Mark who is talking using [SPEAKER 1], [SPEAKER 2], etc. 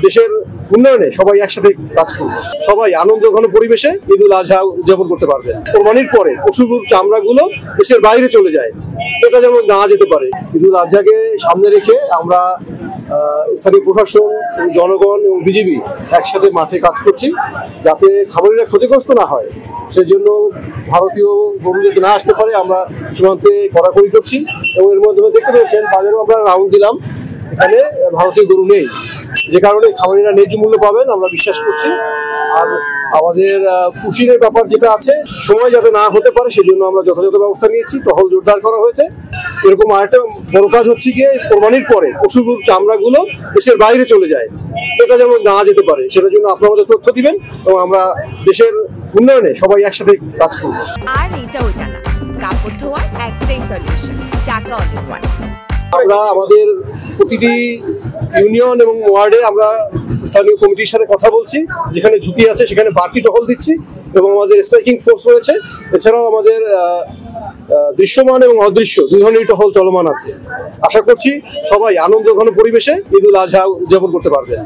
[SPEAKER 1] দেশের উন্নয়নে সবাই একসাথে কাজ করবে, সবাই আনন্দঘন পরিবেশে ঈদুল আজহা উদযাপন করতে পারবে। কোরবানির পরে পশুর চামড়াগুলো দেশের বাইরে চলে যায়, এটা যেমন না যেতে পারে। ঈদুল আজহাকে সামনে রেখে আমরা স্থানীয় প্রশাসন, জনগণ এবং বিজিবি একসাথে মাঠে কাজ করছি যাতে খামারিরা ক্ষতিগ্রস্ত না হয়। সেই জন্য ভারতীয় গরু যাতে না আসতে পারে আমরা সীমান্তে কড়াকড়ি করছি এবং এর মধ্যে দেখতে পেয়েছেন বাজারেও আমরা রাউন্ড দিলাম, এখানে ভারতীয় গরু নেই, যে কারণে খামারিরা ন্যায্য মূল্য পাবেন আমরা বিশ্বাস করছি। আর আমাদের পুশিংয়ের ব্যাপার যেটা আছে, সময় যাতে না হতে পারে সেজন্য আমরা যথাযথ ব্যবস্থা নিয়েছি, টহল জোরদার করা হয়েছে। এরকম আরেকটা বড় কাজ হচ্ছে গিয়ে কোরবানির পরে পশুর চামড়াগুলো দেশের বাইরে চলে যায়, এটা যেমন না যেতে পারে সেটার জন্য আপনারা আমাদের তথ্য দিবেন এবং আমরা দেশের উন্নয়নে সবাই একসাথে কাজ করব।
[SPEAKER 2] আর এটা ওইটা না, কাপড় ধোয়ার একটাই সলিউশন, চাকা অল ইন ওয়ান।
[SPEAKER 1] আমরা আমাদের প্রতিটি ইউনিয়ন এবং ওয়ার্ডে আমরা স্থানীয় কমিটির সাথে কথা বলছি, যেখানে ঝুঁকি আছে সেখানে বাড়তি টহল দিচ্ছি এবং আমাদের স্ট্রাইকিং ফোর্স রয়েছে। এছাড়াও আমাদের দৃশ্যমান এবং অদৃশ্য দুই ধরনের টহল চলমান আছে। আশা করছি সবাই আনন্দঘন পরিবেশে ঈদুল আজহা উদযাপন করতে পারবেন।